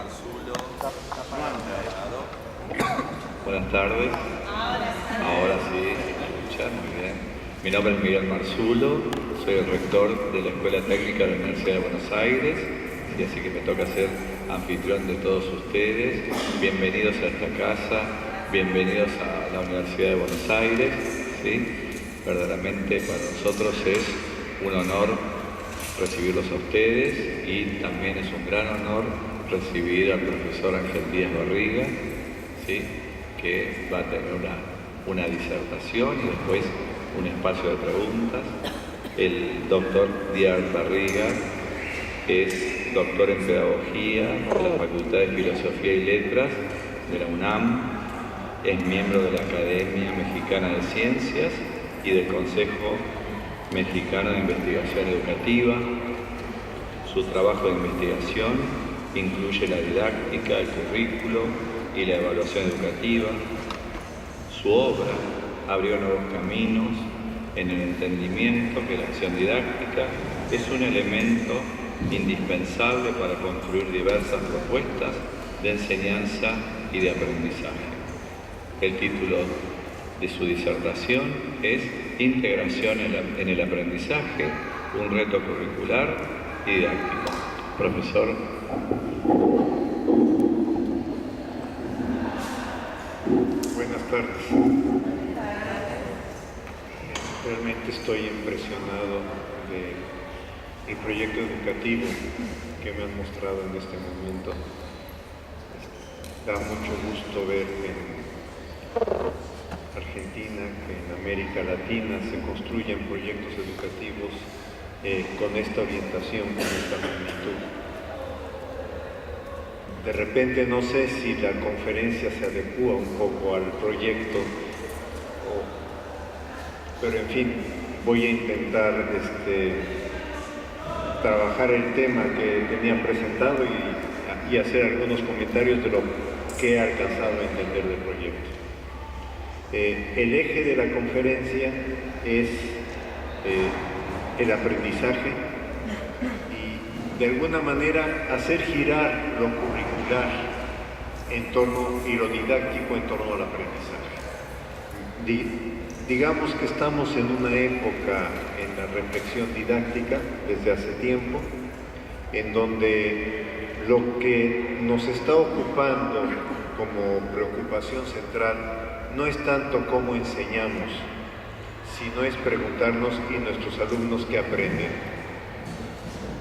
Marzulo. Buenas tardes. Ahora sí, escuchar, muy bien. Mi nombre es Miguel Marzulo, soy el rector de la Escuela Técnica de la Universidad de Buenos Aires, y así que me toca ser anfitrión de todos ustedes. Bienvenidos a esta casa, bienvenidos a la Universidad de Buenos Aires. ¿Sí? Verdaderamente para nosotros es un honor recibirlos a ustedes y también es un gran honor recibir al profesor Ángel Díaz Barriga, ¿sí? Que va a tener una disertación y después un espacio de preguntas. El doctor Díaz Barriga es doctor en Pedagogía de la Facultad de Filosofía y Letras de la UNAM, es miembro de la Academia Mexicana de Ciencias y del Consejo Mexicano de Investigación Educativa. Su trabajo de investigación incluye la didáctica, el currículo y la evaluación educativa. Su obra abrió nuevos caminos en el entendimiento que la acción didáctica es un elemento indispensable para construir diversas propuestas de enseñanza y de aprendizaje. El título de su disertación es Integración en el aprendizaje, un reto curricular y didáctico. Profesor. Buenas tardes. Realmente estoy impresionado del proyecto educativo que me han mostrado en este momento. Da mucho gusto ver en Argentina, que en América Latina se construyen proyectos educativos con esta orientación, con esta magnitud. De repente no sé si la conferencia se adecua un poco al proyecto, pero en fin, voy a intentar trabajar el tema que tenía presentado y hacer algunos comentarios de lo que he alcanzado a entender del proyecto. El eje de la conferencia es el aprendizaje y de alguna manera hacer girar lo curricular y lo didáctico en torno al aprendizaje. Digamos que estamos en una época en la reflexión didáctica desde hace tiempo, en donde lo que nos está ocupando como preocupación central no es tanto cómo enseñamos, sino es preguntarnos ¿y nuestros alumnos qué aprenden?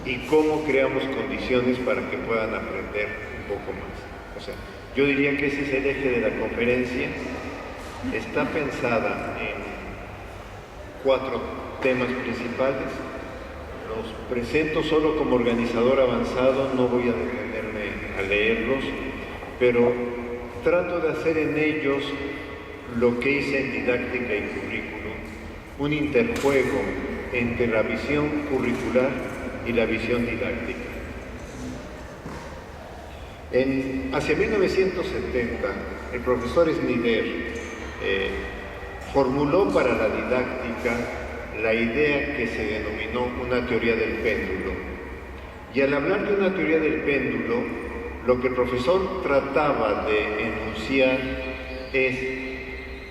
Y cómo creamos condiciones para que puedan aprender un poco más. O sea, yo diría que ese es el eje de la conferencia. Está pensada en 4 temas principales. Los presento solo como organizador avanzado, no voy a detenerme a leerlos, pero trato de hacer en ellos lo que hice en didáctica y currículum, un interjuego entre la visión curricular y la visión didáctica. Hacia 1970, el profesor Snyder formuló para la didáctica la idea que se denominó una teoría del péndulo. Y al hablar de una teoría del péndulo, lo que el profesor trataba de enunciar es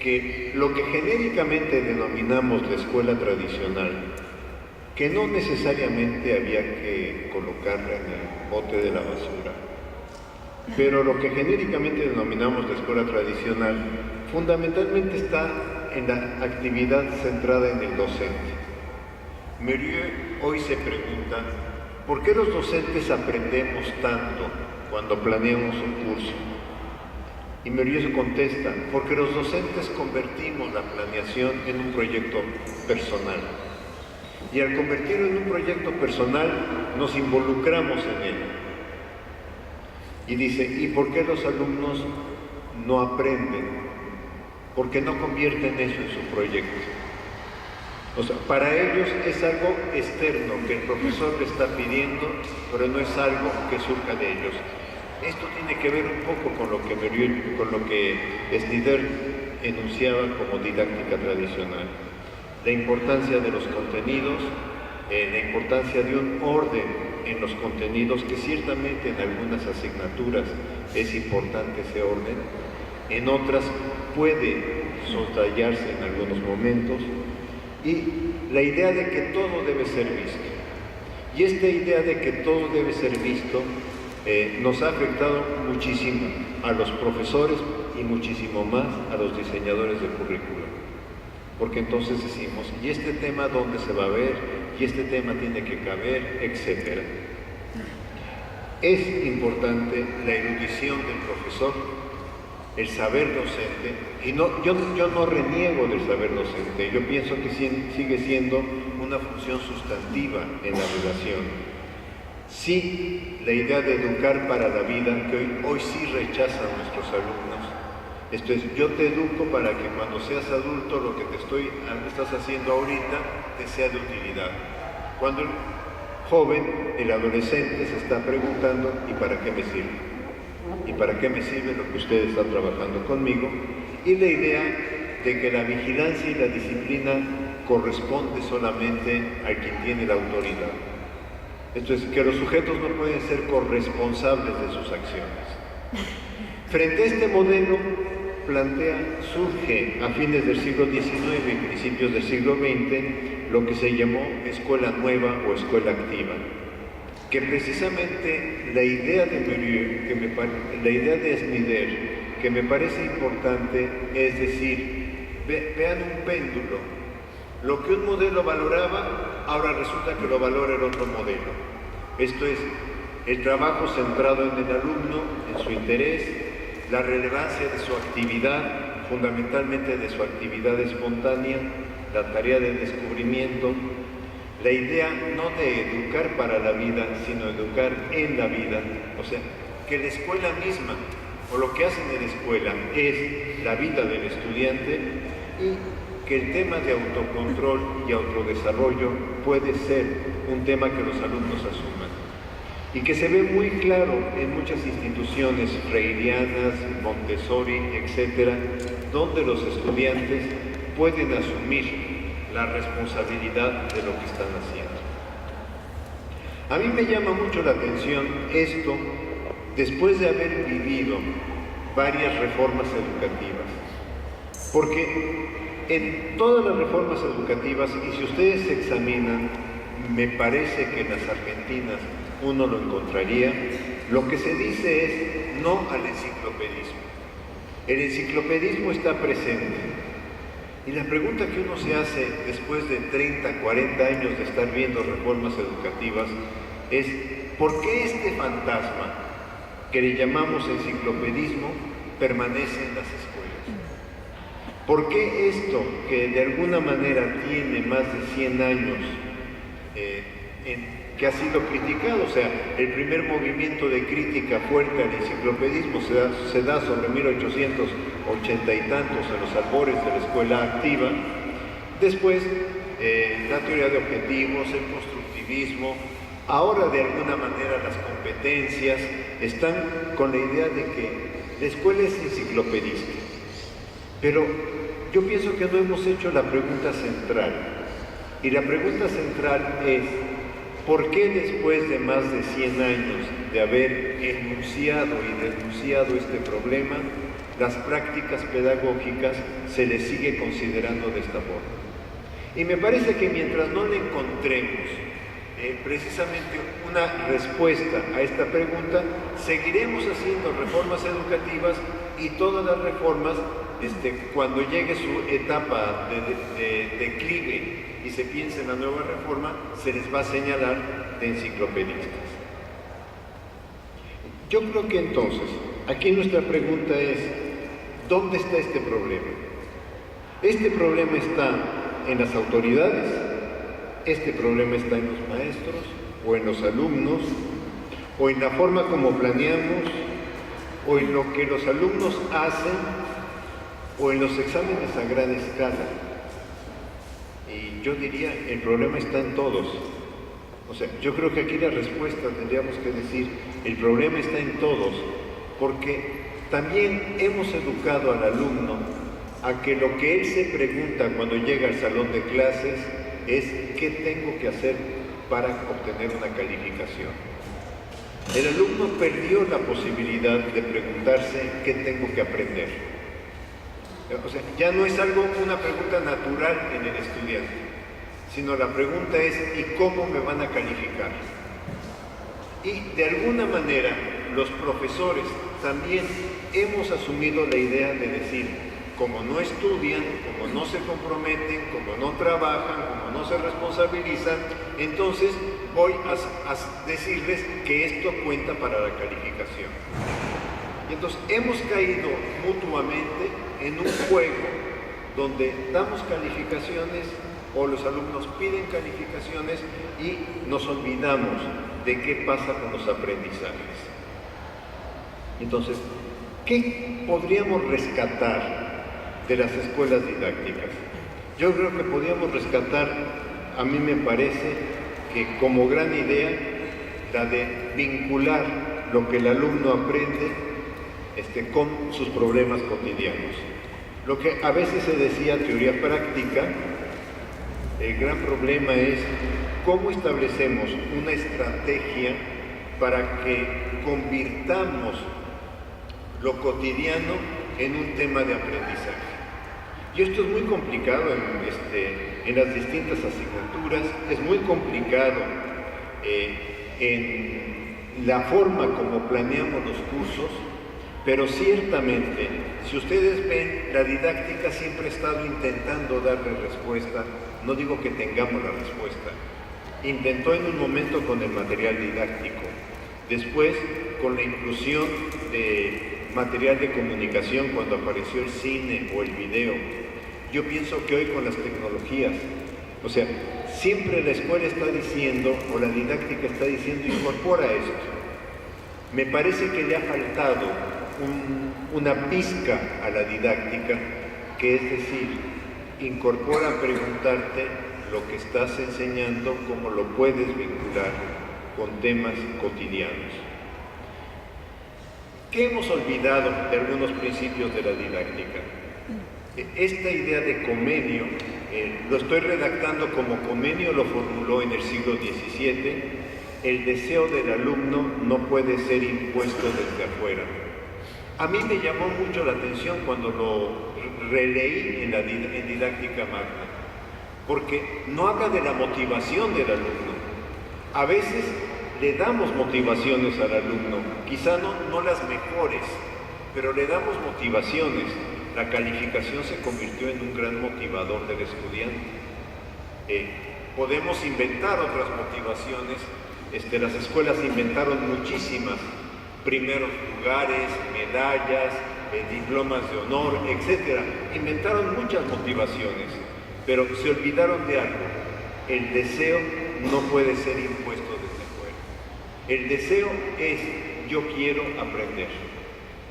que lo que genéricamente denominamos la escuela tradicional, que no necesariamente había que colocarla en el bote de la basura, pero lo que genéricamente denominamos la escuela tradicional, fundamentalmente está en la actividad centrada en el docente. Muriel hoy se pregunta, ¿por qué los docentes aprendemos tanto cuando planeamos un curso? Y Muriel contesta, porque los docentes convertimos la planeación en un proyecto personal. Y al convertirlo en un proyecto personal, nos involucramos en él. Y dice, ¿y por qué los alumnos no aprenden? Porque no convierten eso en su proyecto. O sea, para ellos es algo externo que el profesor le está pidiendo, pero no es algo que surja de ellos. Esto tiene que ver un poco con lo que Snyder enunciaba como didáctica tradicional. La importancia de los contenidos, la importancia de un orden en los contenidos, que ciertamente en algunas asignaturas es importante ese orden, en otras puede soslayarse en algunos momentos, y la idea de que todo debe ser visto. Y esta idea de que todo debe ser visto nos ha afectado muchísimo a los profesores y muchísimo más a los diseñadores de currículum. Porque entonces decimos, ¿y este tema dónde se va a ver? ¿Y este tema tiene que caber? Etcétera. Es importante la erudición del profesor, el saber docente, y yo no reniego del saber docente, yo pienso que sigue siendo una función sustantiva en la educación. Sí, la idea de educar para la vida, que hoy sí rechazan nuestros alumnos. Esto es, yo te educo para que cuando seas adulto lo que estás haciendo ahorita te sea de utilidad. Cuando el joven, el adolescente, se está preguntando, ¿y para qué me sirve? ¿Y para qué me sirve lo que usted está trabajando conmigo? Y la idea de que la vigilancia y la disciplina corresponde solamente a quien tiene la autoridad. Esto es, que los sujetos no pueden ser corresponsables de sus acciones. Frente a este modelo, surge a fines del siglo XIX y principios del siglo XX lo que se llamó escuela nueva o escuela activa, que precisamente la idea de Muriel, la idea de Snyder, que me parece importante, es decir, vean un péndulo. Lo que un modelo valoraba, ahora resulta que lo valora el otro modelo. Esto es, el trabajo centrado en el alumno, en su interés, la relevancia de su actividad, fundamentalmente de su actividad espontánea, la tarea de descubrimiento, la idea no de educar para la vida, sino educar en la vida. O sea, que la escuela misma, o lo que hacen en la escuela, es la vida del estudiante, y que el tema de autocontrol y autodesarrollo puede ser un tema que los alumnos asuman. Y que se ve muy claro en muchas instituciones freirianas, Montessori, etcétera, donde los estudiantes pueden asumir la responsabilidad de lo que están haciendo. A mí me llama mucho la atención esto después de haber vivido varias reformas educativas, porque en todas las reformas educativas, y si ustedes se examinan, me parece que en las argentinas uno lo encontraría, lo que se dice es no al enciclopedismo. El enciclopedismo está presente. Y la pregunta que uno se hace después de 30, 40 años de estar viendo reformas educativas es, ¿por qué este fantasma que le llamamos enciclopedismo permanece en las escuelas? ¿Por qué esto, que de alguna manera tiene más de 100 años, que ha sido criticado? O sea, el primer movimiento de crítica fuerte al enciclopedismo se da sobre 1880 y tantos, en los albores de la escuela activa. Después, la teoría de objetivos, el constructivismo. Ahora, de alguna manera, las competencias están con la idea de que la escuela es enciclopedista. Pero yo pienso que no hemos hecho la pregunta central. Y la pregunta central es, ¿por qué después de más de 100 años de haber enunciado y denunciado este problema, las prácticas pedagógicas se les sigue considerando de esta forma? Y me parece que mientras no le encontremos precisamente una respuesta a esta pregunta, seguiremos haciendo reformas educativas, y todas las reformas, cuando llegue su etapa de declive y se piense en la nueva reforma, se les va a señalar de enciclopedistas. Yo creo que entonces, aquí nuestra pregunta es, ¿dónde está este problema? Este problema está en las autoridades, este problema está en los maestros, o en los alumnos, o en la forma como planeamos, o en lo que los alumnos hacen, o en los exámenes a gran escala. Y yo diría, el problema está en todos. O sea, yo creo que aquí la respuesta tendríamos que decir, el problema está en todos, porque también hemos educado al alumno a que lo que él se pregunta cuando llega al salón de clases es, ¿qué tengo que hacer para obtener una calificación. El alumno perdió la posibilidad de preguntarse qué tengo que aprender. O sea, ya no es una pregunta natural en el estudiante, sino la pregunta es ¿y cómo me van a calificar? Y de alguna manera los profesores también hemos asumido la idea de decir, como no estudian, como no se comprometen, como no trabajan, como no se responsabilizan, entonces voy a decirles que esto cuenta para la calificación. Y entonces hemos caído mutuamente en un juego donde damos calificaciones o los alumnos piden calificaciones y nos olvidamos de qué pasa con los aprendizajes. Entonces, ¿qué podríamos rescatar de las escuelas didácticas? Yo creo que podríamos rescatar, a mí me parece que como gran idea, la de vincular lo que el alumno aprende con sus problemas cotidianos. Lo que a veces se decía teoría práctica, el gran problema es cómo establecemos una estrategia para que convirtamos lo cotidiano en un tema de aprendizaje. Y esto es muy complicado en las distintas asignaturas, es muy complicado en la forma como planeamos los cursos, pero ciertamente, si ustedes ven, la didáctica siempre ha estado intentando darle respuesta, no digo que tengamos la respuesta, intentó en un momento con el material didáctico, después con la inclusión de material de comunicación cuando apareció el cine o el video. Yo pienso que hoy con las tecnologías, o sea, siempre la escuela está diciendo, o la didáctica está diciendo, incorpora esto. Me parece que le ha faltado una pizca a la didáctica, que es decir, incorpora a preguntarte lo que estás enseñando, cómo lo puedes vincular con temas cotidianos. ¿Qué hemos olvidado de algunos principios de la didáctica? Esta idea de comenio, lo estoy redactando como Comenio lo formuló en el siglo XVII, el deseo del alumno no puede ser impuesto desde afuera. A mí me llamó mucho la atención cuando lo releí en Didáctica Magna, porque no habla de la motivación del alumno. A veces le damos motivaciones al alumno, quizá no las mejores, pero le damos motivaciones. La calificación se convirtió en un gran motivador del estudiante. Podemos inventar otras motivaciones, las escuelas inventaron muchísimas, primeros lugares, medallas, diplomas de honor, etc. Inventaron muchas motivaciones, pero se olvidaron de algo: el deseo no puede ser impuesto desde fuera. El deseo es: yo quiero aprender.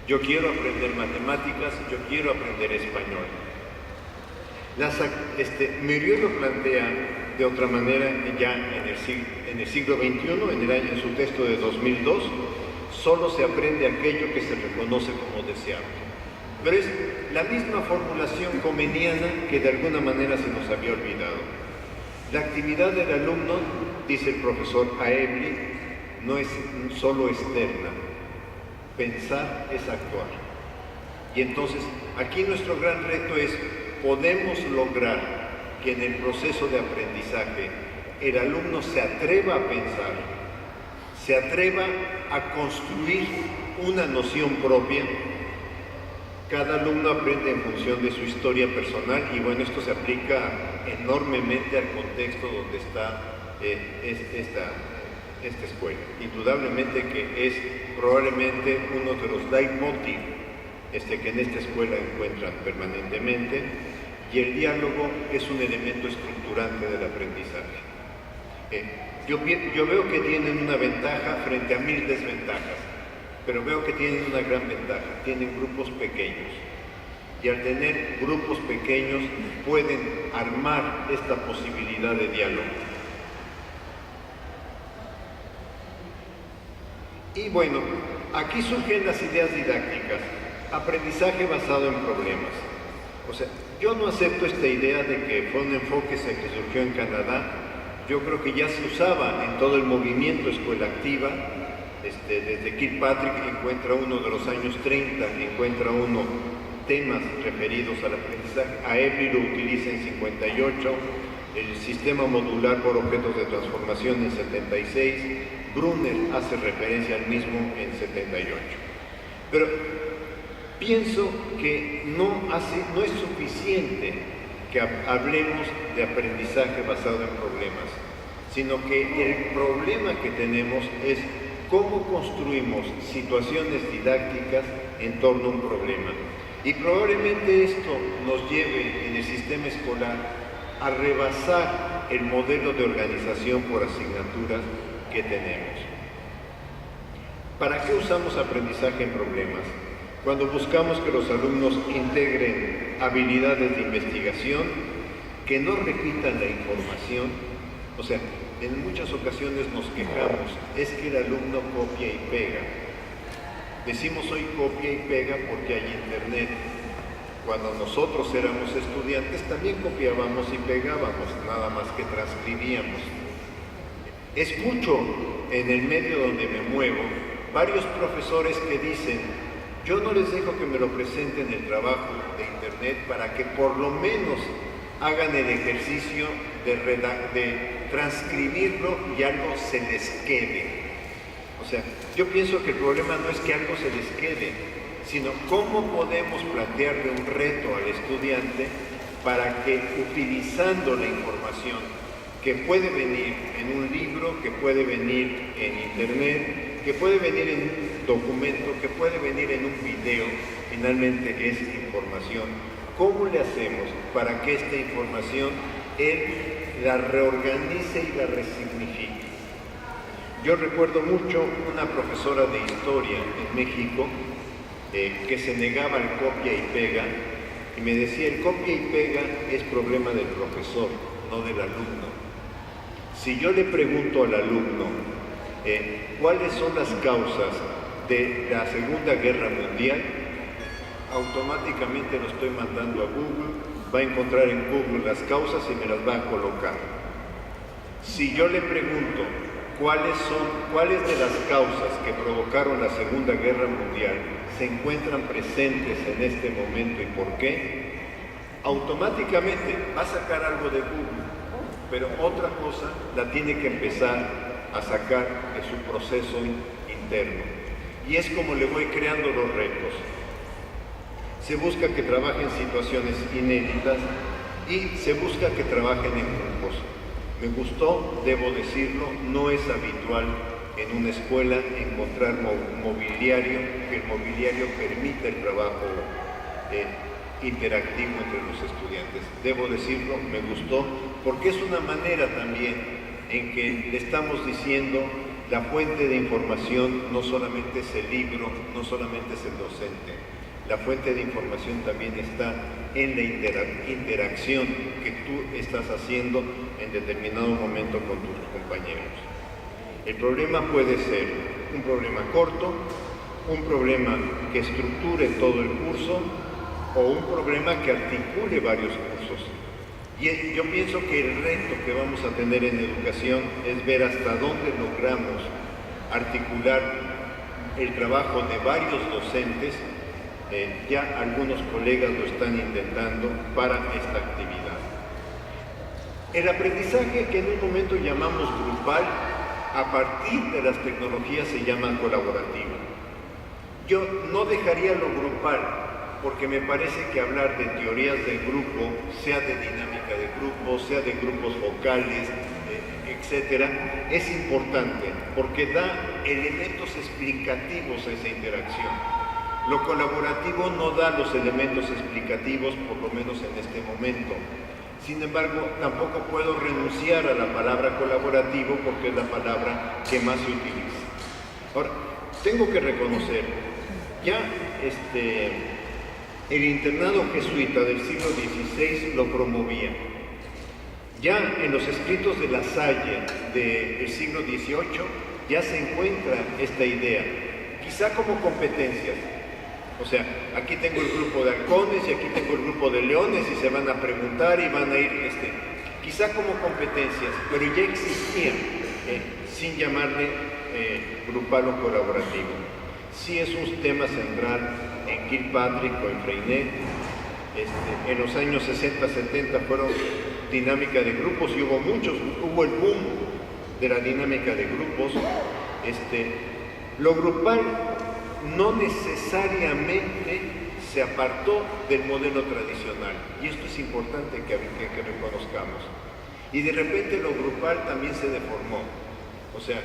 Yo quiero aprender matemáticas, yo quiero aprender español. Muriel lo plantea de otra manera ya en el siglo XXI, en su texto de 2002, solo se aprende aquello que se reconoce como deseable. Pero es la misma formulación comeniana que de alguna manera se nos había olvidado. La actividad del alumno, dice el profesor Aebli, no es solo externa. Pensar es actuar. Y entonces, aquí nuestro gran reto es, podemos lograr que en el proceso de aprendizaje el alumno se atreva a pensar, se atreva a construir una noción propia. Cada alumno aprende en función de su historia personal y bueno, esto se aplica enormemente al contexto donde está esta escuela. Indudablemente que es probablemente uno de los leitmotiv que en esta escuela encuentran permanentemente, y el diálogo es un elemento estructurante del aprendizaje. Yo veo que tienen una ventaja frente a 1000 desventajas, pero veo que tienen una gran ventaja: tienen grupos pequeños, y al tener grupos pequeños pueden armar esta posibilidad de diálogo. Y bueno, aquí surgen las ideas didácticas: aprendizaje basado en problemas. O sea, yo no acepto esta idea de que fue un enfoque que surgió en Canadá. yo creo que ya se usaba en todo el movimiento Escuela Activa. Desde Kirkpatrick encuentra uno de los años 30, encuentra uno temas referidos al aprendizaje. Aebli lo utiliza en 58, el sistema modular por objetos de transformación en 76, Brunner hace referencia al mismo en 78. Pero pienso que no es suficiente que hablemos de aprendizaje basado en problemas, sino que el problema que tenemos es cómo construimos situaciones didácticas en torno a un problema. Y probablemente esto nos lleve en el sistema escolar a rebasar el modelo de organización por asignaturas que tenemos. ¿Para qué usamos aprendizaje en problemas? Cuando buscamos que los alumnos integren habilidades de investigación, que no repitan la información, o sea, en muchas ocasiones nos quejamos, es que el alumno copia y pega. Decimos hoy copia y pega porque hay internet. Cuando nosotros éramos estudiantes también copiábamos y pegábamos, nada más que transcribíamos. Escucho en el medio donde me muevo varios profesores que dicen: yo no les dejo que me lo presenten el trabajo de internet para que por lo menos hagan el ejercicio de transcribirlo y algo se les quede. O sea, yo pienso que el problema no es que algo se les quede, sino cómo podemos plantearle un reto al estudiante para que, utilizando la información que puede venir en un libro, que puede venir en internet, que puede venir en un documento, que puede venir en un video, finalmente es información. ¿Cómo le hacemos para que esta información él la reorganice y la resignifique? Yo recuerdo mucho una profesora de historia en México que se negaba al copia y pega y me decía: el copia y pega es problema del profesor, no del alumno. Si yo le pregunto al alumno cuáles son las causas de la Segunda Guerra Mundial, automáticamente lo estoy mandando a Google, va a encontrar en Google las causas y me las va a colocar. Si yo le pregunto cuáles de las causas que provocaron la Segunda Guerra Mundial se encuentran presentes en este momento y por qué, automáticamente va a sacar algo de Google, pero otra cosa la tiene que empezar a sacar de su proceso interno. Y es como le voy creando los retos. Se busca que trabajen situaciones inéditas y se busca que trabajen en grupos. Me gustó, debo decirlo, no es habitual en una escuela encontrar mobiliario, que el mobiliario permita el trabajo interactivo entre los estudiantes. Debo decirlo, me gustó, porque es una manera también en que le estamos diciendo: la fuente de información no solamente es el libro, no solamente es el docente, la fuente de información también está en la interacción que tú estás haciendo en determinado momento con tus compañeros. El problema puede ser un problema corto, un problema que estructure todo el curso o un problema que articule varios cursos. Y yo pienso que el reto que vamos a tener en educación es ver hasta dónde logramos articular el trabajo de varios docentes. Ya algunos colegas lo están intentando para esta actividad. El aprendizaje, que en un momento llamamos grupal, a partir de las tecnologías se llama colaborativo. Yo no dejaría lo grupal, porque me parece que hablar de teorías del grupo, sea de dinámica de grupo, sea de grupos vocales, etcétera, es importante, porque da elementos explicativos a esa interacción. Lo colaborativo no da los elementos explicativos, por lo menos en este momento. Sin embargo, tampoco puedo renunciar a la palabra colaborativo porque es la palabra que más se utiliza. Ahora, tengo que reconocer, ya el internado jesuita del siglo XVI lo promovía. Ya en los escritos de La Salle del siglo XVIII ya se encuentra esta idea, quizá como competencias. O sea, aquí tengo el grupo de halcones y aquí tengo el grupo de leones y se van a preguntar y van a ir... quizá como competencias, pero ya existían, sin llamarle grupal o colaborativo. Sí es un tema central en Kilpatrick o en Freinet. En los años 60-70 fueron dinámica de grupos y hubo el boom de la dinámica de grupos. Lo grupal no necesariamente se apartó del modelo tradicional, y esto es importante que reconozcamos. Y de repente lo grupal también se deformó. O sea,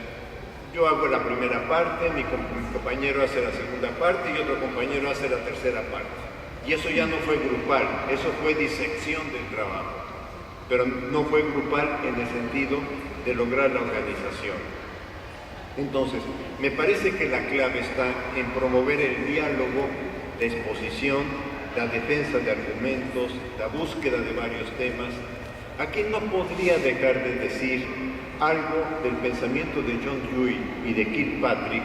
yo hago la primera parte, mi compañero hace la segunda parte y otro compañero hace la tercera parte. Y eso ya no fue grupal, eso fue disección del trabajo. Pero no fue grupal en el sentido de lograr la organización. Entonces, me parece que la clave está en promover el diálogo, la exposición, la defensa de argumentos, la búsqueda de varios temas. Aquí no podría dejar de decir algo del pensamiento de John Dewey y de Kilpatrick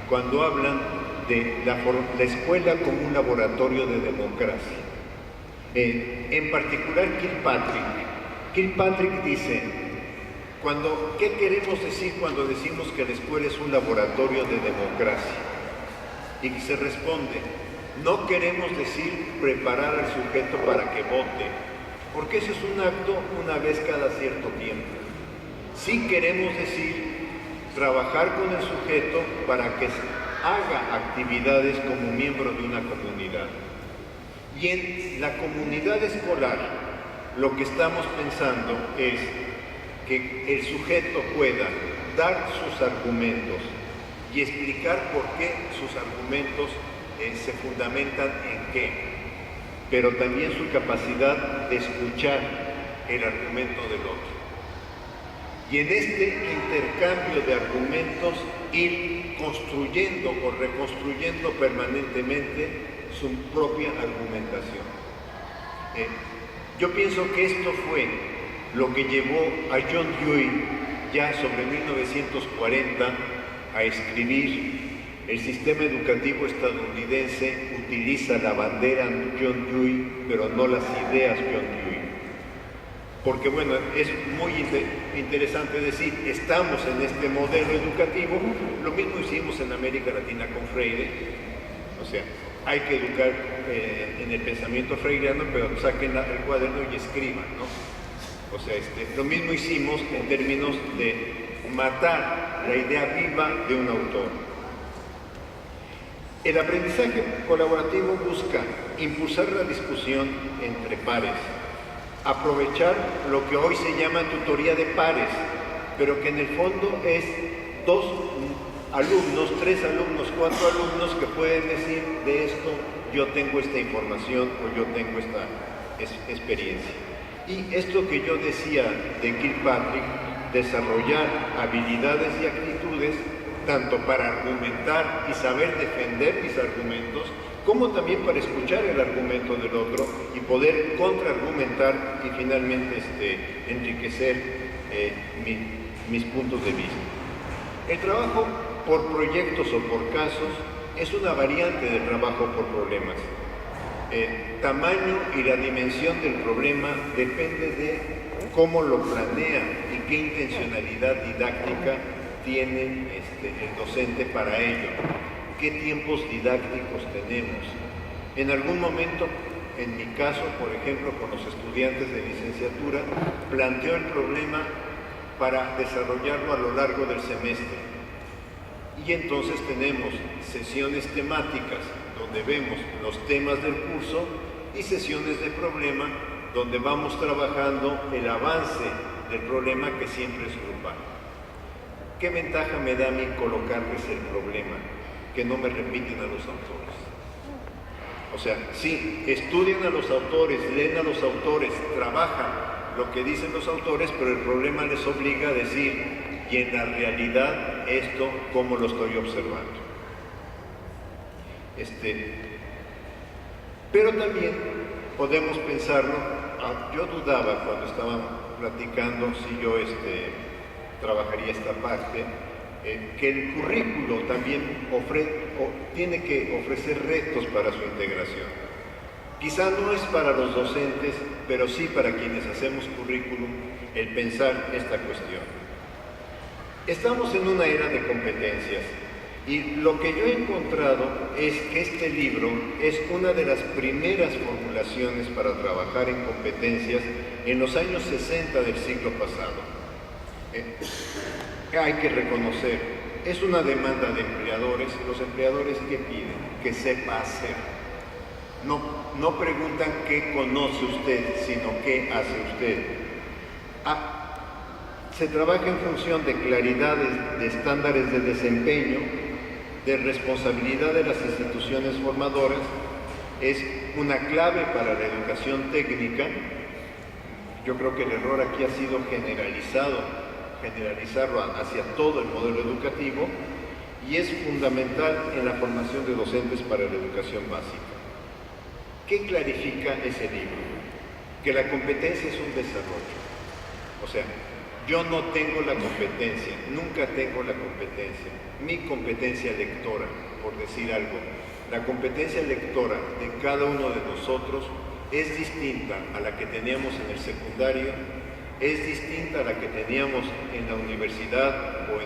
cuando hablan de la escuela como un laboratorio de democracia. En particular Kilpatrick dice, ¿qué queremos decir cuando decimos que la escuela es un laboratorio de democracia? Y se responde, no queremos decir preparar al sujeto para que vote, porque ese es un acto una vez cada cierto tiempo. Sí queremos decir trabajar con el sujeto para que haga actividades como miembro de una comunidad. Y en la comunidad escolar, lo que estamos pensando es que el sujeto pueda dar sus argumentos y explicar por qué sus argumentos se fundamentan en qué, pero también su capacidad de escuchar el argumento del otro. Y en este intercambio de argumentos ir construyendo o reconstruyendo permanentemente su propia argumentación. Yo pienso que esto fue lo que llevó a John Dewey ya sobre 1940 a escribir: el sistema educativo estadounidense utiliza la bandera John Dewey, pero no las ideas John Dewey. Porque bueno, es muy interesante decir, estamos en este modelo educativo, lo mismo hicimos en América Latina con Freire, o sea, hay que educar en el pensamiento freiriano, pero saquen el cuaderno y escriban, ¿no? O sea, lo mismo hicimos en términos de matar la idea viva de un autor. El aprendizaje colaborativo busca impulsar la discusión entre pares, aprovechar lo que hoy se llama tutoría de pares, pero que en el fondo es 2 alumnos, 3 alumnos, 4 alumnos que pueden decir de esto, yo tengo esta información o yo tengo esta experiencia. Y esto que yo decía de Kilpatrick, desarrollar habilidades y actitudes tanto para argumentar y saber defender mis argumentos, como también para escuchar el argumento del otro y poder contraargumentar y finalmente enriquecer mis puntos de vista. El trabajo por proyectos o por casos es una variante del trabajo por problemas. Tamaño y la dimensión del problema depende de cómo lo planea y qué intencionalidad didáctica tiene el docente para ello. ¿Qué tiempos didácticos tenemos? En algún momento, en mi caso, por ejemplo, con los estudiantes de licenciatura, planteo el problema para desarrollarlo a lo largo del semestre. Y entonces tenemos sesiones temáticas donde vemos los temas del curso y sesiones de problema donde vamos trabajando el avance del problema, que siempre es grupal. ¿Qué ventaja me da a mí colocarles el problema? Que no me repiten a los autores. O sea, sí, estudian a los autores, leen a los autores, trabajan lo que dicen los autores, pero el problema les obliga a decir, y en la realidad esto, ¿cómo lo estoy observando? Pero también podemos pensarlo, yo dudaba cuando estaban platicando si yo trabajaría esta parte, que el currículo también tiene que ofrecer retos para su integración. Quizá no es para los docentes, pero sí para quienes hacemos currículum, el pensar esta cuestión. Estamos en una era de competencias y lo que yo he encontrado es que este libro es una de las primeras formulaciones para trabajar en competencias en los años 60 del siglo pasado. Hay que reconocer, es una demanda de empleadores. Los empleadores, ¿qué piden? Que sepa hacer. No preguntan qué conoce usted, sino qué hace usted. Se trabaja en función de claridad de estándares de desempeño, de responsabilidad de las instituciones formadoras. Es una clave para la educación técnica. Yo creo que el error aquí ha sido generalizarlo hacia todo el modelo educativo, y es fundamental en la formación de docentes para la educación básica. ¿Qué clarifica ese libro? Que la competencia es un desarrollo. O sea, yo no tengo la competencia, nunca tengo la competencia. Mi competencia lectora, por decir algo, la competencia lectora de cada uno de nosotros es distinta a la que teníamos en el secundario, es distinta a la que teníamos en la universidad o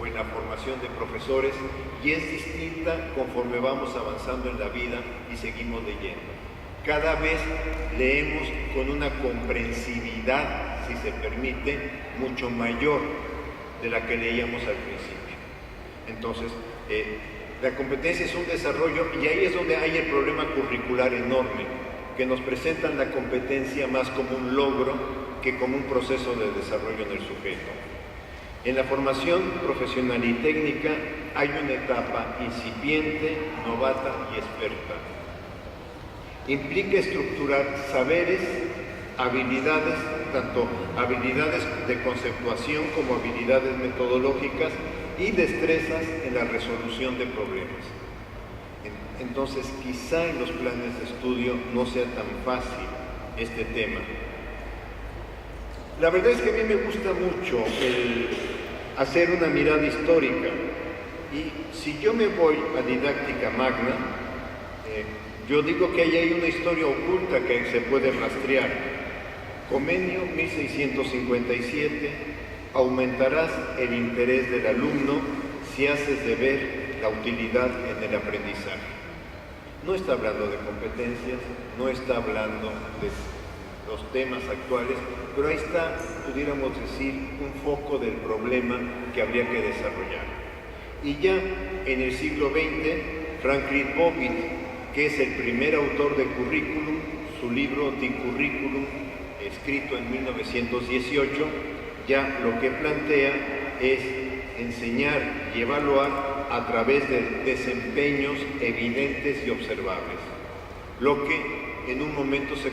en la formación de profesores, y es distinta conforme vamos avanzando en la vida y seguimos leyendo. Cada vez leemos con una comprensividad, si se permite, mucho mayor de la que leíamos al principio. Entonces, la competencia es un desarrollo, y ahí es donde hay el problema curricular enorme, que nos presentan la competencia más como un logro que como un proceso de desarrollo en el sujeto. En la formación profesional y técnica hay una etapa incipiente, novata y experta. Implica estructurar saberes, habilidades, tanto habilidades de conceptuación como habilidades metodológicas y destrezas en la resolución de problemas. Entonces, quizá en los planes de estudio no sea tan fácil este tema. La verdad es que a mí me gusta mucho el hacer una mirada histórica, y si yo me voy a didáctica magna, yo digo que ahí hay una historia oculta que se puede rastrear. Comenio 1657, aumentarás el interés del alumno si haces de ver la utilidad en el aprendizaje. No está hablando de competencias, no está hablando de los temas actuales, pero ahí está, pudiéramos decir, un foco del problema que habría que desarrollar. Y ya en el siglo XX, Franklin Bobbitt, que es el primer autor de currículum, su libro The Curriculum, escrito en 1918, ya lo que plantea es enseñar y evaluar a través de desempeños evidentes y observables, lo que en un momento se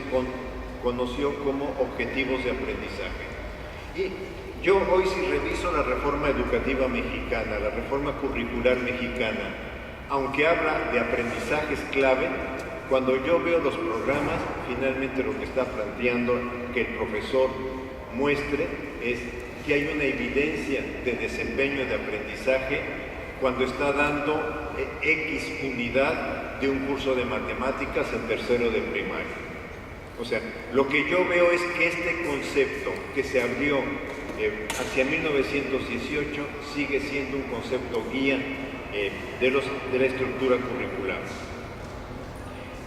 conoció como objetivos de aprendizaje. Y yo hoy, si reviso la reforma educativa mexicana, la reforma curricular mexicana, aunque habla de aprendizajes clave, cuando yo veo los programas, finalmente lo que está planteando que el profesor muestre es que hay una evidencia de desempeño de aprendizaje cuando está dando X unidad de un curso de matemáticas en tercero de primaria. O sea, lo que yo veo es que este concepto que se abrió hacia 1918 sigue siendo un concepto guía de la estructura curricular.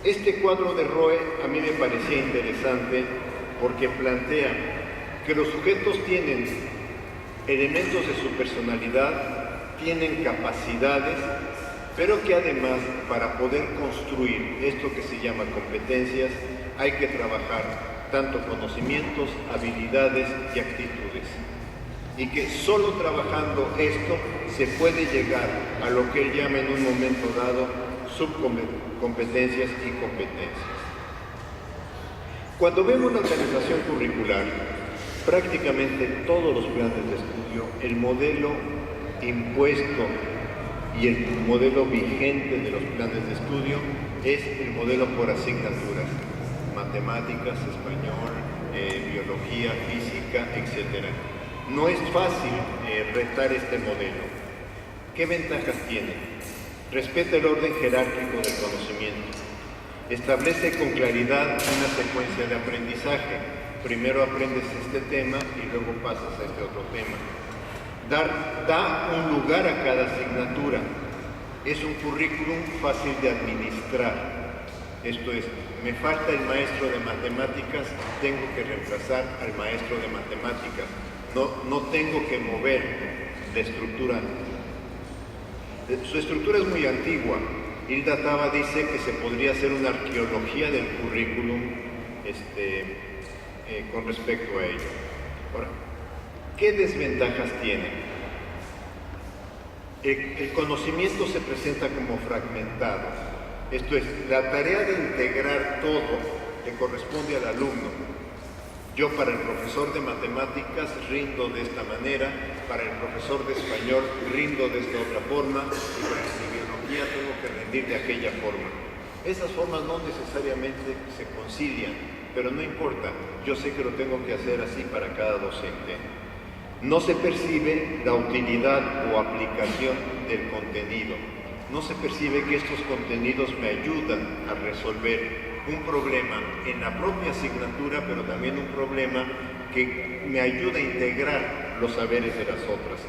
Este cuadro de Roe a mí me parecía interesante porque plantea que los sujetos tienen elementos de su personalidad, tienen capacidades, pero que además, para poder construir esto que se llama competencias, hay que trabajar tanto conocimientos, habilidades y actitudes. Y que solo trabajando esto se puede llegar a lo que él llama en un momento dado subcompetencias y competencias. Cuando vemos la organización curricular, prácticamente todos los planes de estudio, el modelo impuesto y el modelo vigente de los planes de estudio es el modelo por asignaturas: matemáticas, español, biología, física, etc. No es fácil retar este modelo. ¿Qué ventajas tiene? Respeta el orden jerárquico del conocimiento. Establece con claridad una secuencia de aprendizaje. Primero aprendes este tema y luego pasas a este otro tema. Da un lugar a cada asignatura. Es un currículum fácil de administrar. Esto es, me falta el maestro de matemáticas, tengo que reemplazar al maestro de matemáticas. No tengo que mover la estructura. Su estructura es muy antigua. Hilda Taba dice que se podría hacer una arqueología del currículum con respecto a ello. Ahora, ¿qué desventajas tiene? El conocimiento se presenta como fragmentado. Esto es, la tarea de integrar todo le corresponde al alumno. Yo para el profesor de matemáticas rindo de esta manera, para el profesor de español rindo de esta otra forma, y para el de biología tengo que rendir de aquella forma. Esas formas no necesariamente se concilian, pero no importa, yo sé que lo tengo que hacer así para cada docente. No se percibe la utilidad o aplicación del contenido. No se percibe que estos contenidos me ayudan a resolver un problema en la propia asignatura, pero también un problema que me ayuda a integrar los saberes de las otras.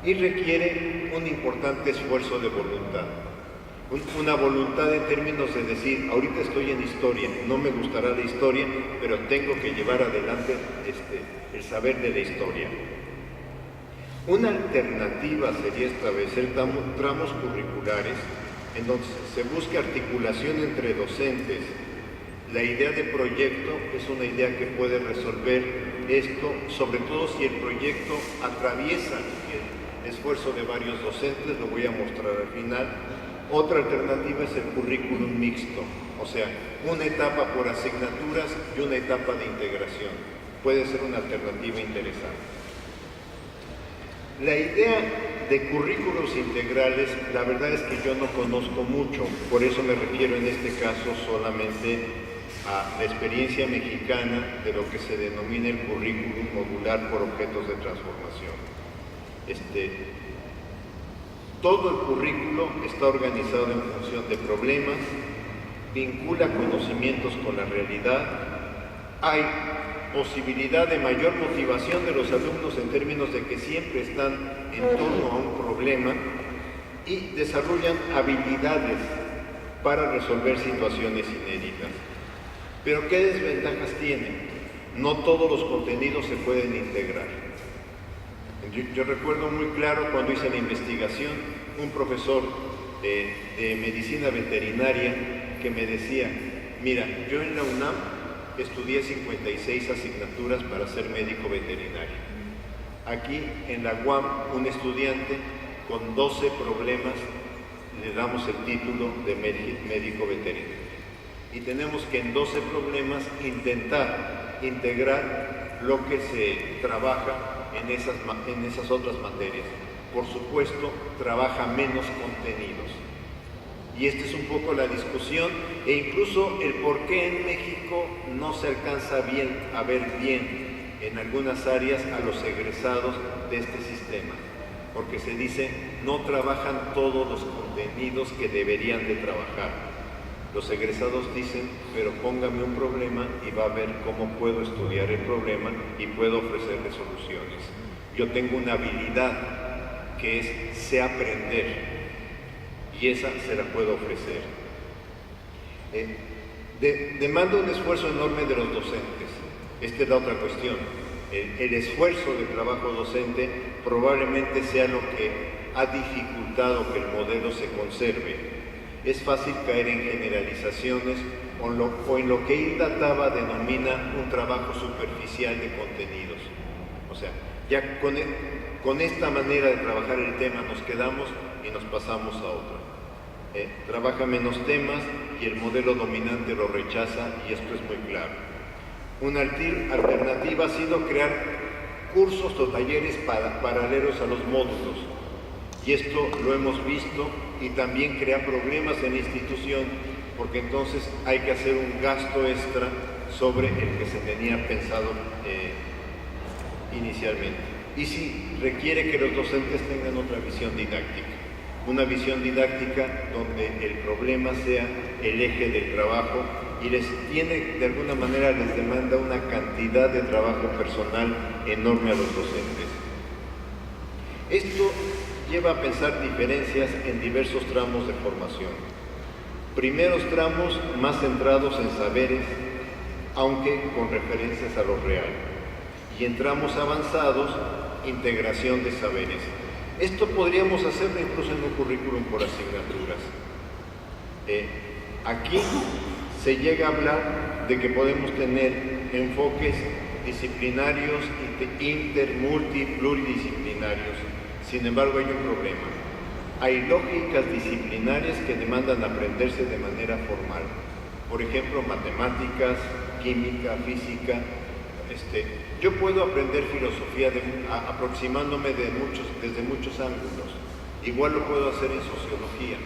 Y requiere un importante esfuerzo de voluntad. Una voluntad en términos de decir, ahorita estoy en historia, no me gustará la historia, pero tengo que llevar adelante el saber de la historia. Una alternativa sería establecer tramos curriculares en donde se busque articulación entre docentes. La idea de proyecto es una idea que puede resolver esto, sobre todo si el proyecto atraviesa el esfuerzo de varios docentes, lo voy a mostrar al final. Otra alternativa es el currículum mixto, o sea, una etapa por asignaturas y una etapa de integración. Puede ser una alternativa interesante. La idea de currículos integrales, la verdad es que yo no conozco mucho, por eso me refiero en este caso solamente a la experiencia mexicana de lo que se denomina el currículum modular por objetos de transformación. Todo el currículo está organizado en función de problemas, vincula conocimientos con la realidad, hay posibilidad de mayor motivación de los alumnos en términos de que siempre están en torno a un problema y desarrollan habilidades para resolver situaciones inéditas. Pero ¿qué desventajas tiene? No todos los contenidos se pueden integrar. Yo recuerdo muy claro cuando hice la investigación, un profesor de medicina veterinaria que me decía, mira, yo en la UNAM estudié 56 asignaturas para ser médico veterinario. Aquí en la UAM, un estudiante con 12 problemas le damos el título de médico veterinario. Y tenemos que en 12 problemas intentar integrar lo que se trabaja en esas otras materias. Por supuesto, trabaja menos contenidos. Y esta es un poco la discusión e incluso el por qué en México no se alcanza a ver bien en algunas áreas a los egresados de este sistema. Porque se dice, no trabajan todos los contenidos que deberían de trabajar. Los egresados dicen, pero póngame un problema y va a ver cómo puedo estudiar el problema y puedo ofrecerle soluciones. Yo tengo una habilidad que es sé aprender y esa se la puedo ofrecer. Demanda un esfuerzo enorme de los docentes. Esta es la otra cuestión. El esfuerzo de trabajo docente probablemente sea lo que ha dificultado que el modelo se conserve. Es fácil caer en generalizaciones o en lo que Hilda Taba denomina un trabajo superficial de contenidos. O sea, ya con esta manera de trabajar el tema nos quedamos y nos pasamos a otro. Trabaja menos temas y el modelo dominante lo rechaza y esto es muy claro. Una alternativa ha sido crear cursos o talleres paralelos a los módulos. Y esto lo hemos visto y también crea problemas en la institución porque entonces hay que hacer un gasto extra sobre el que se tenía pensado inicialmente. Y sí, requiere que los docentes tengan otra visión didáctica. una visión didáctica donde el problema sea el eje del trabajo y de alguna manera les demanda una cantidad de trabajo personal enorme a los docentes. Esto lleva a pensar diferencias en diversos tramos de formación. Primeros tramos más centrados en saberes, aunque con referencias a lo real. Y en tramos avanzados, integración de saberes. Esto podríamos hacerlo incluso en un currículum por asignaturas. Aquí se llega a hablar de que podemos tener enfoques disciplinarios, inter, multi, pluridisciplinarios. Sin embargo, hay un problema. Hay lógicas disciplinarias que demandan aprenderse de manera formal. Por ejemplo, matemáticas, química, física. Yo puedo aprender filosofía aproximándome desde muchos ángulos. Igual lo puedo hacer en sociología.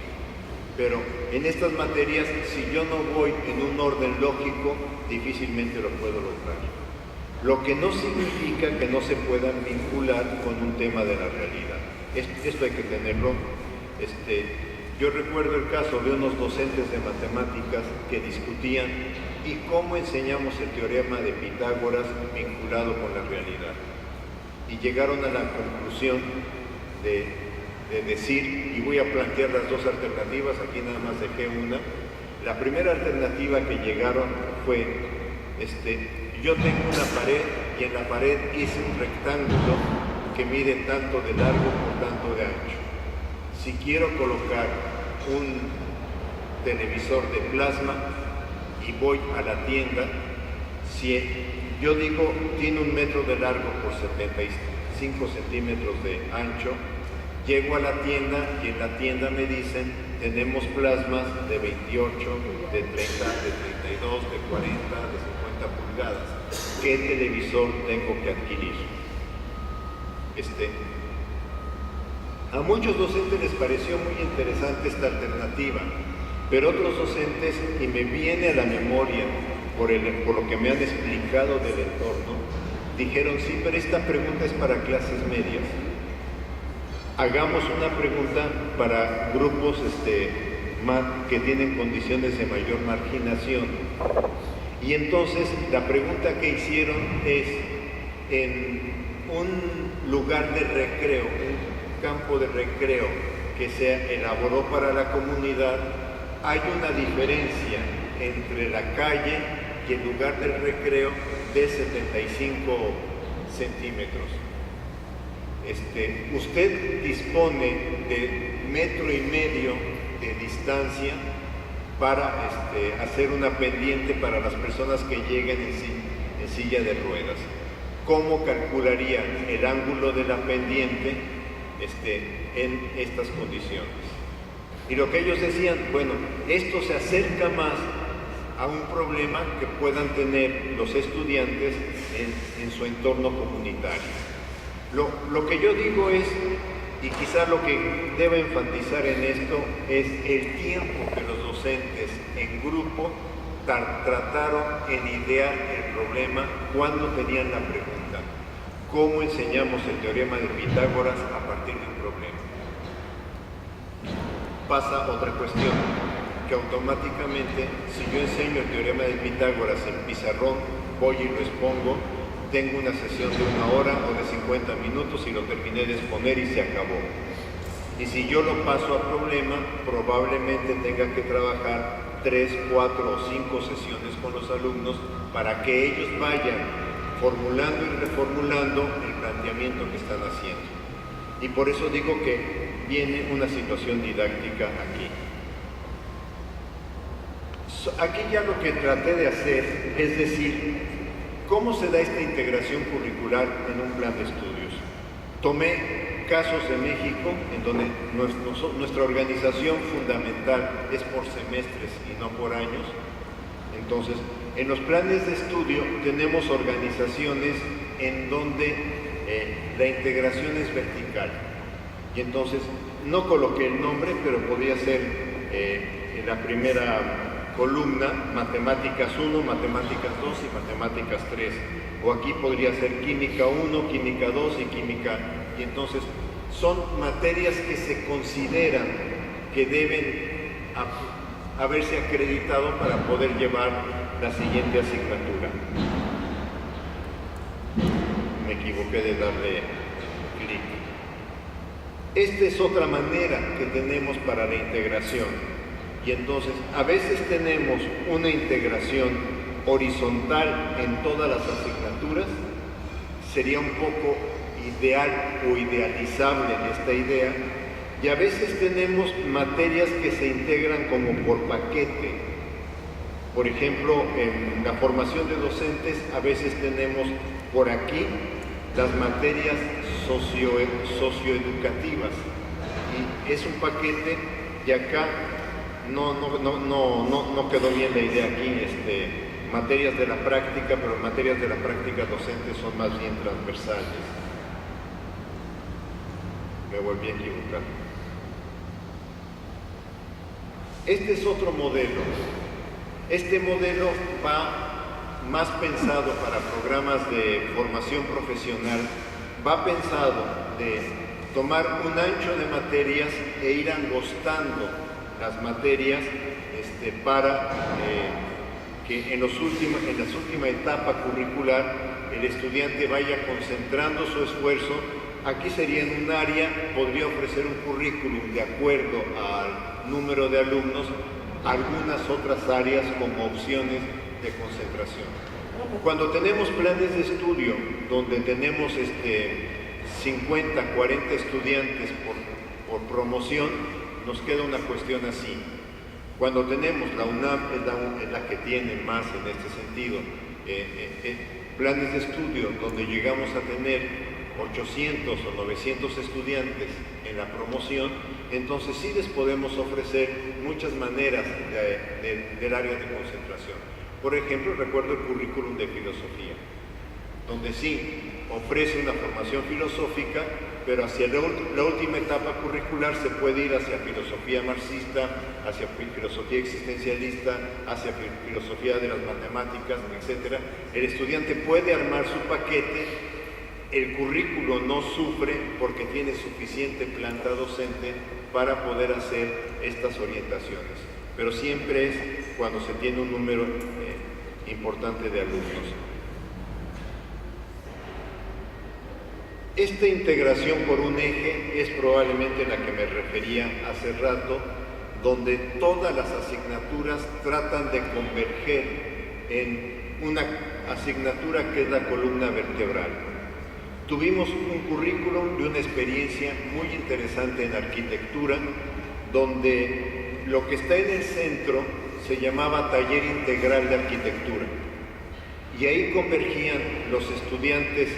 Pero en estas materias, si yo no voy en un orden lógico, difícilmente lo puedo lograr. Lo que no significa que no se puedan vincular con un tema de la realidad. Esto hay que tenerlo. Yo recuerdo el caso de unos docentes de matemáticas que discutían y cómo enseñamos el teorema de Pitágoras vinculado con la realidad. Y llegaron a la conclusión de decir, y voy a plantear las dos alternativas, aquí nada más dejé una. La primera alternativa que llegaron fue, yo tengo una pared y en la pared hice un rectángulo que mide tanto de largo por tanto de ancho. Si quiero colocar un televisor de plasma y voy a la tienda, si yo digo tiene 1 metro de largo por 75 centímetros de ancho, llego a la tienda y en la tienda me dicen tenemos plasmas de 28, de 30, de 32, de 40, de 50 pulgadas. ¿Qué televisor tengo que adquirir? A muchos docentes les pareció muy interesante esta alternativa, pero otros docentes, y me viene a la memoria por lo que me han explicado del entorno, dijeron, sí, pero esta pregunta es para clases medias. Hagamos una pregunta para grupos que tienen condiciones de mayor marginación. Y entonces la pregunta que hicieron es, en un lugar de recreo, un campo de recreo que se elaboró para la comunidad, hay una diferencia entre la calle y el lugar del recreo de 75 centímetros. Usted dispone de 1,5 metros de distancia para hacer una pendiente para las personas que lleguen en silla de ruedas. ¿Cómo calcularían el ángulo de la pendiente en estas condiciones? Y lo que ellos decían, bueno, esto se acerca más a un problema que puedan tener los estudiantes en su entorno comunitario. Lo que yo digo es, y quizás lo que debo enfatizar en esto, es el tiempo que los docentes en grupo trataron en idear el problema cuando tenían la pregunta. ¿Cómo enseñamos el teorema de Pitágoras a partir de un problema? Pasa otra cuestión, que automáticamente, si yo enseño el teorema de Pitágoras en pizarrón, voy y lo expongo, tengo una sesión de 1 hora o de 50 minutos y lo terminé de exponer y se acabó. Y si yo lo paso a problema, probablemente tenga que trabajar 3, 4 o 5 sesiones con los alumnos para que ellos vayan formulando y reformulando el planteamiento que están haciendo. Y por eso digo que viene una situación didáctica aquí. Aquí ya lo que traté de hacer es decir, ¿cómo se da esta integración curricular en un plan de estudios? Tomé casos de México en donde nuestra organización fundamental es por semestres y no por años. Entonces, en los planes de estudio tenemos organizaciones en donde la integración es vertical. Y entonces, no coloqué el nombre, pero podría ser en la primera columna, matemáticas 1, matemáticas 2 y matemáticas 3. O aquí podría ser química 1, química 2 y química. Y entonces son materias que se consideran que deben haberse acreditado para poder llevar la siguiente asignatura. Me equivoqué de darle clic. Esta es otra manera que tenemos para la integración. Y entonces, a veces tenemos una integración horizontal en todas las asignaturas. Sería un poco ideal o idealizable esta idea. Y a veces tenemos materias que se integran como por paquete. Por ejemplo, en la formación de docentes, a veces tenemos por aquí las materias socioeducativas. Y es un paquete, y acá no quedó bien la idea aquí, materias de la práctica, pero materias de la práctica docente son más bien transversales. Me volví a equivocar. Este es otro modelo. Este modelo va más pensado para programas de formación profesional, va pensado de tomar un ancho de materias e ir angostando las materias para que en la última etapa curricular el estudiante vaya concentrando su esfuerzo. Aquí sería en un área, podría ofrecer un currículum de acuerdo al número de alumnos, algunas otras áreas como opciones de concentración. Cuando tenemos planes de estudio donde tenemos 50, 40 estudiantes por promoción, nos queda una cuestión así. Cuando tenemos, la UNAM es la que tiene más en este sentido, planes de estudio donde llegamos a tener 800 o 900 estudiantes en la promoción, entonces sí les podemos ofrecer muchas maneras del área de concentración. Por ejemplo, recuerdo el currículum de filosofía, donde sí ofrece una formación filosófica, pero hacia la última etapa curricular se puede ir hacia filosofía marxista, hacia filosofía existencialista, hacia filosofía de las matemáticas, etc. El estudiante puede armar su paquete. El currículo no sufre porque tiene suficiente planta docente para poder hacer estas orientaciones, pero siempre es cuando se tiene un número importante de alumnos. Esta integración por un eje es probablemente la que me refería hace rato, donde todas las asignaturas tratan de converger en una asignatura que es la columna vertebral. Tuvimos un currículum de una experiencia muy interesante en arquitectura, donde lo que está en el centro se llamaba Taller Integral de Arquitectura. Y ahí convergían los estudiantes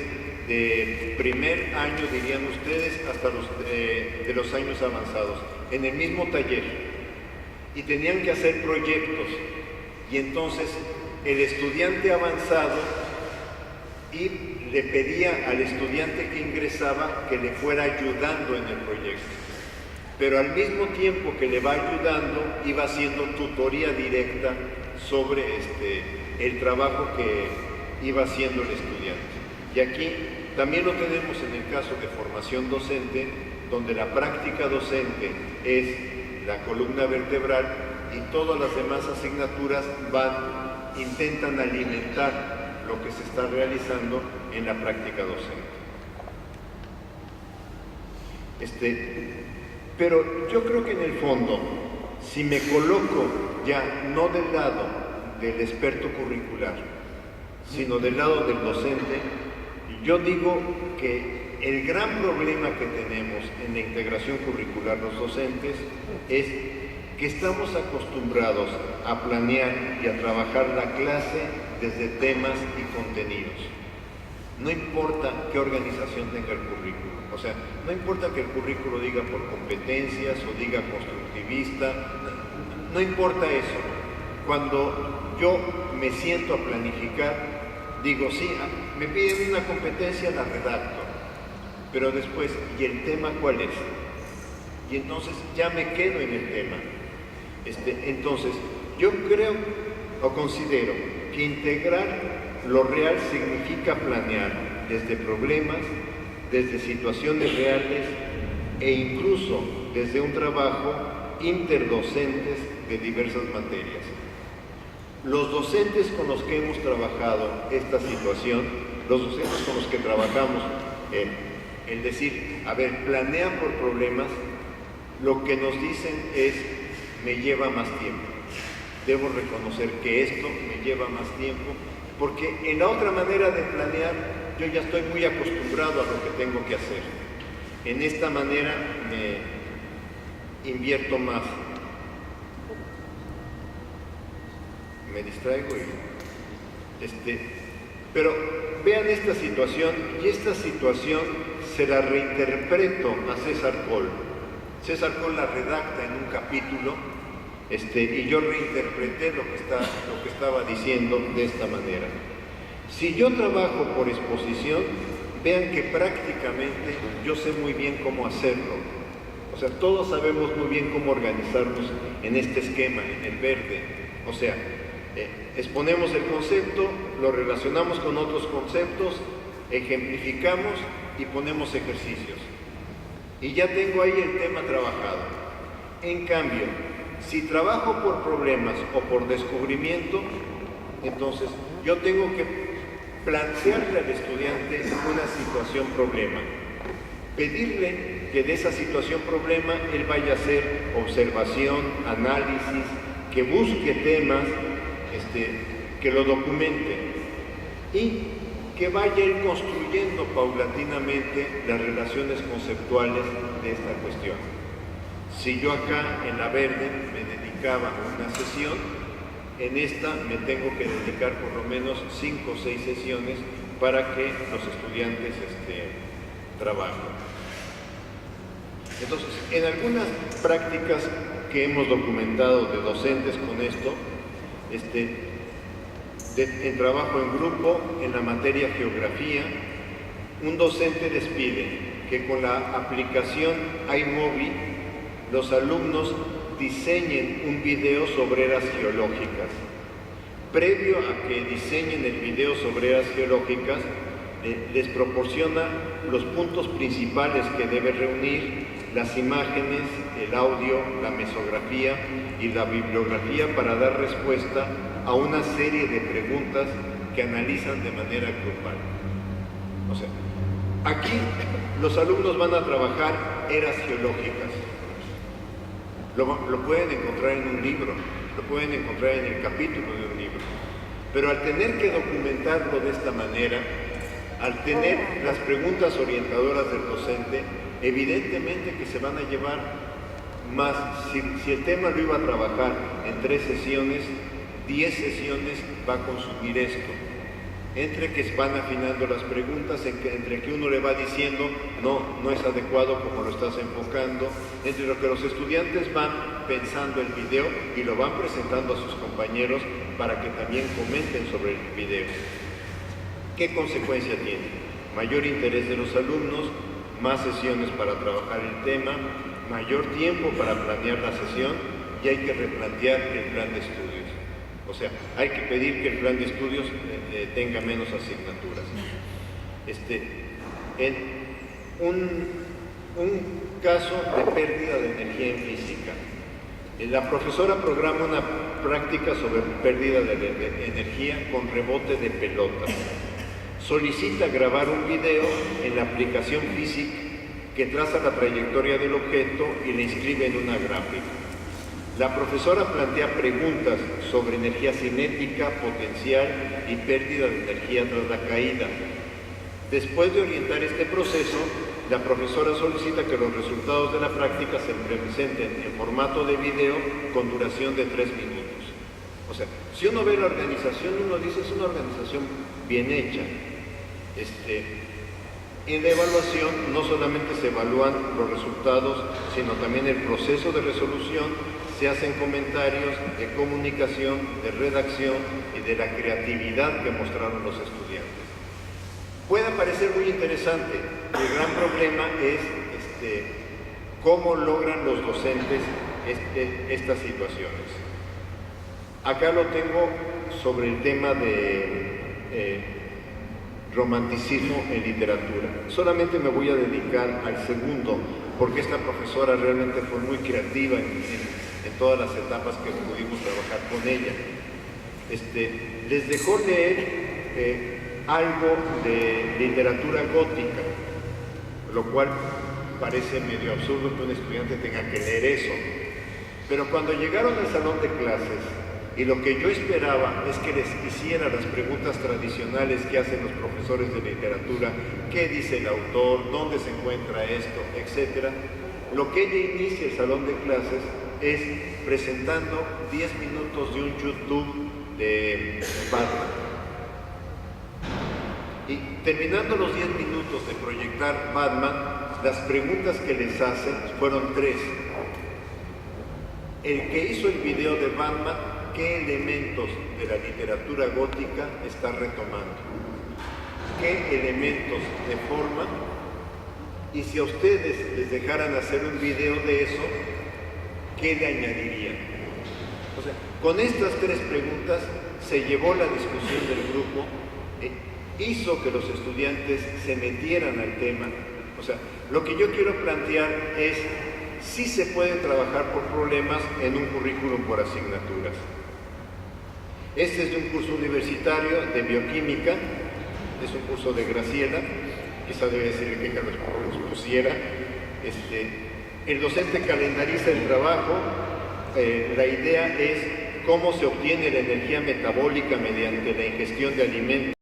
de primer año, dirían ustedes, hasta de los años avanzados, en el mismo taller. Y tenían que hacer proyectos. Y entonces el estudiante avanzado le pedía al estudiante que ingresaba que le fuera ayudando en el proyecto. Pero al mismo tiempo que le va ayudando, iba haciendo tutoría directa sobre el trabajo que iba haciendo el estudiante. Y aquí también lo tenemos en el caso de formación docente, donde la práctica docente es la columna vertebral y todas las demás asignaturas intentan alimentar lo que se está realizando en la práctica docente. Pero yo creo que en el fondo, si me coloco ya no del lado del experto curricular, sino del lado del docente, yo digo que el gran problema que tenemos en la integración curricular los docentes es que estamos acostumbrados a planear y a trabajar la clase desde temas y contenidos. No importa qué organización tenga el currículo, o sea, no importa que el currículo diga por competencias o diga constructivista, no importa eso. Cuando yo me siento a planificar, digo, sí, me piden una competencia, la redacto, pero después, ¿y el tema cuál es? Y entonces ya me quedo en el tema. Entonces, yo creo o considero que integrar lo real significa planear desde problemas, desde situaciones reales, e incluso desde un trabajo interdocentes de diversas materias. Los docentes con los que hemos trabajado esta situación, los docentes con los que trabajamos, el decir, a ver, planea por problemas, lo que nos dicen es, me lleva más tiempo. Debo reconocer que esto me lleva más tiempo, porque en la otra manera de planear, yo ya estoy muy acostumbrado a lo que tengo que hacer. En esta manera me invierto más. Me distraigo pero vean esta situación, y esta situación se la reinterpreto a César Coll. César Coll la redacta en un capítulo, y yo reinterpreté lo que estaba diciendo de esta manera. Si yo trabajo por exposición, vean que prácticamente yo sé muy bien cómo hacerlo. O sea, todos sabemos muy bien cómo organizarnos en este esquema, en el verde. O sea, exponemos el concepto, lo relacionamos con otros conceptos, ejemplificamos y ponemos ejercicios. Y ya tengo ahí el tema trabajado. En cambio, si trabajo por problemas o por descubrimiento, entonces yo tengo que plantearle al estudiante una situación problema. Pedirle que de esa situación problema él vaya a hacer observación, análisis, que busque temas, que lo documente y que vaya a ir construyendo paulatinamente las relaciones conceptuales de esta cuestión. Si yo acá en la verde me dedicaba a una sesión, en esta me tengo que dedicar por lo menos 5 o 6 sesiones para que los estudiantes trabajen. Entonces, en algunas prácticas que hemos documentado de docentes con esto, en trabajo en grupo, en la materia geografía, un docente les pide que con la aplicación iMovie los alumnos diseñen un video sobre eras geológicas. Previo a que diseñen el video sobre eras geológicas, les proporciona los puntos principales que debe reunir, las imágenes, el audio, la mesografía y la bibliografía para dar respuesta a una serie de preguntas que analizan de manera grupal. O sea, aquí los alumnos van a trabajar eras geológicas. Lo pueden encontrar en un libro, lo pueden encontrar en el capítulo de un libro. Pero al tener que documentarlo de esta manera, al tener las preguntas orientadoras del docente, evidentemente que se van a llevar más. Si el tema lo iba a trabajar en 3 sesiones, 10 sesiones va a consumir esto. Entre que van afinando las preguntas, entre que uno le va diciendo no es adecuado como lo estás enfocando, entre lo que los estudiantes van pensando el video y lo van presentando a sus compañeros para que también comenten sobre el video. ¿Qué consecuencia tiene? Mayor interés de los alumnos, más sesiones para trabajar el tema, mayor tiempo para planear la sesión y hay que replantear el plan de estudios. O sea, hay que pedir que el plan de estudios tenga menos asignaturas. En un caso de pérdida de energía en física, la profesora programa una práctica sobre pérdida de energía con rebote de pelotas. Solicita grabar un video en la aplicación Physic que traza la trayectoria del objeto y la inscribe en una gráfica. La profesora plantea preguntas sobre energía cinética, potencial y pérdida de energía tras la caída. Después de orientar este proceso, la profesora solicita que los resultados de la práctica se presenten en formato de video con duración de 3 minutos. O sea, si uno ve la organización, uno dice es una organización bien hecha. En la evaluación no solamente se evalúan los resultados, sino también el proceso de resolución. Se hacen comentarios de comunicación, de redacción y de la creatividad que mostraron los estudiantes. Puede parecer muy interesante. El gran problema es cómo logran los docentes estas situaciones. Acá lo tengo sobre el tema de romanticismo en literatura. Solamente me voy a dedicar al segundo porque esta profesora realmente fue muy creativa en todas las etapas que pudimos trabajar con ella. Les dejó leer algo de literatura gótica, lo cual parece medio absurdo que un estudiante tenga que leer eso. Pero cuando llegaron al salón de clases, y lo que yo esperaba es que les hiciera las preguntas tradicionales que hacen los profesores de literatura, qué dice el autor, dónde se encuentra esto, etc. Lo que ella inicia el salón de clases es presentando 10 minutos de un YouTube de Batman. Y terminando los 10 minutos de proyectar Batman, las preguntas que les hacen fueron 3. El que hizo el video de Batman, ¿qué elementos de la literatura gótica está retomando? ¿Qué elementos de forma? Y si a ustedes les dejaran hacer un video de eso, ¿qué le añadirían? O sea, con estas 3 preguntas se llevó la discusión del grupo, hizo que los estudiantes se metieran al tema. O sea, lo que yo quiero plantear es si se puede trabajar por problemas en un currículum por asignaturas. Este es de un curso universitario de bioquímica, es un curso de Graciela, quizá debe decir que los pusiera. El docente calendariza el trabajo, la idea es cómo se obtiene la energía metabólica mediante la ingestión de alimentos.